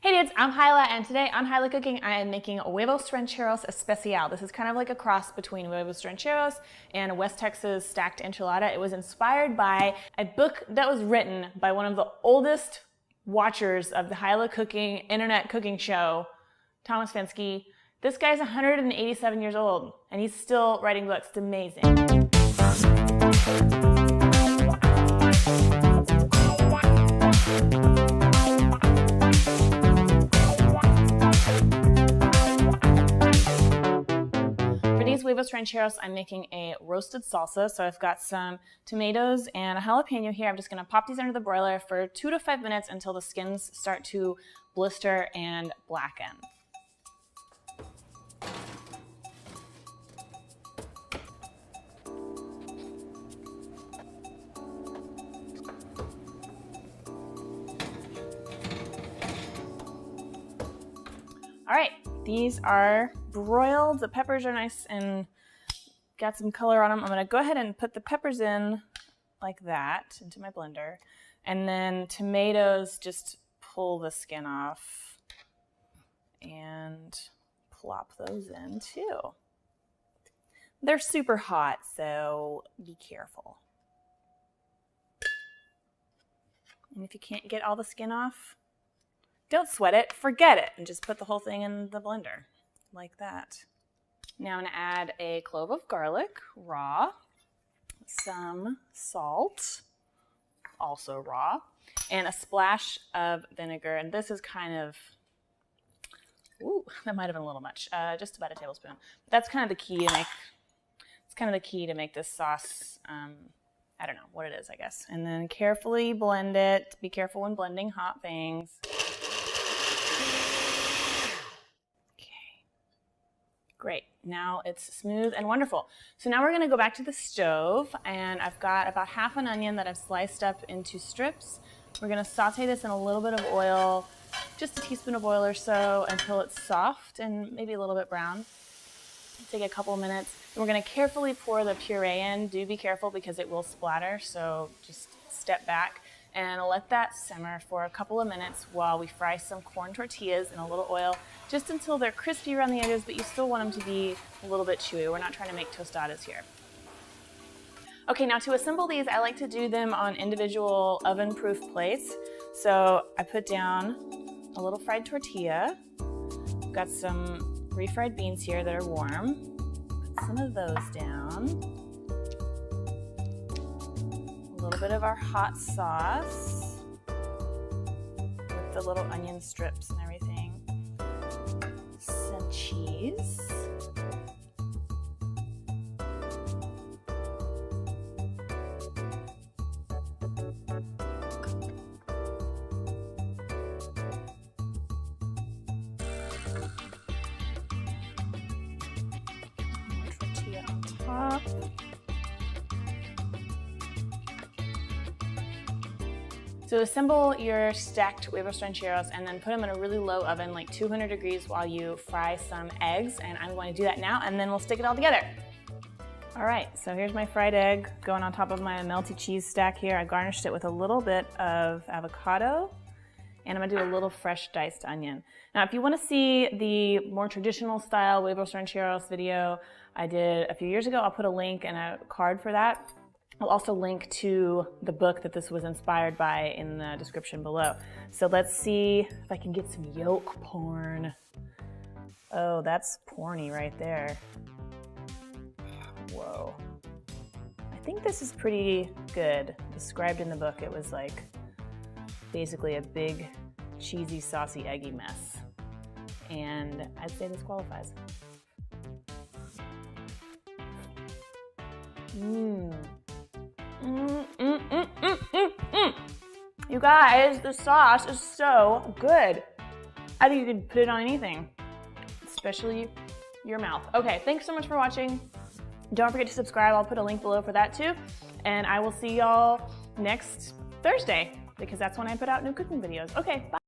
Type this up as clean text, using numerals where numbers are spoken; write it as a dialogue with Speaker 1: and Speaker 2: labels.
Speaker 1: Hey dudes, I'm Hilah, and today on Hilah Cooking I am making Huevos Rancheros Especial. This is kind of like a cross between Huevos Rancheros and a West Texas stacked enchilada. It was inspired by a book that was written by one of the oldest watchers of the Hilah Cooking internet cooking show, Thomas Fenske. This guy's 187 years old and he's still writing books. It's amazing. Huevos Rancheros, I'm making a roasted salsa. So I've got some tomatoes and a jalapeno here. I'm just gonna pop these under the broiler for 2 to 5 minutes until the skins start to blister and blacken. All right, these are broiled. The peppers are nice and got some color on them. I'm gonna go ahead and put the peppers in like that into my blender. And then tomatoes, just pull the skin off and plop those in too. They're super hot, so be careful. And if you can't get all the skin off, don't sweat it, forget it, and just put the whole thing in the blender like that. Now I'm gonna add a clove of garlic, raw, some salt, also raw, and a splash of vinegar. And this is kind of, ooh, that might have been a little much, just about a tablespoon. But that's kind of the key to make, it's kind of the key to make this sauce, I don't know what it is, I guess. And then carefully blend it. Be careful when blending hot things. Great, now it's smooth and wonderful. So now we're gonna go back to the stove, and I've got about half an onion that I've sliced up into strips. We're gonna saute this in a little bit of oil, just a teaspoon of oil or so, until it's soft and maybe a little bit brown. Take a couple minutes. And we're gonna carefully pour the puree in. Do be careful because it will splatter, so just step back and let that simmer for a couple of minutes while we fry some corn tortillas in a little oil, just until they're crispy around the edges, but you still want them to be a little bit chewy. We're not trying to make tostadas here. Okay, now to assemble these, I like to do them on individual oven-proof plates. So I put down a little fried tortilla. I've got some refried beans here that are warm. Put some of those down. A little bit of our hot sauce with the little onion strips and everything. Some cheese. More tortilla on top. So assemble your stacked Huevos Rancheros and then put them in a really low oven, like 200 degrees, while you fry some eggs. And I'm going to do that now, and then we'll stick it all together. All right, so here's my fried egg going on top of my melty cheese stack here. I garnished it with a little bit of avocado, and I'm gonna do a little fresh diced onion. Now, if you wanna see the more traditional style Huevos Rancheros video I did a few years ago, I'll put a link and a card for that. I'll also link to the book that this was inspired by in the description below. So let's see if I can get some yolk porn. Oh, that's porny right there. Whoa. I think this is pretty good. Described in the book, it was like basically a big, cheesy, saucy, eggy mess. And I'd say this qualifies. You guys, the sauce is so good. I think you could put it on anything, especially your mouth. Okay, thanks so much for watching. Don't forget to subscribe. I'll put a link below for that too. And I will see y'all next Thursday because that's when I put out new cooking videos. Okay, bye.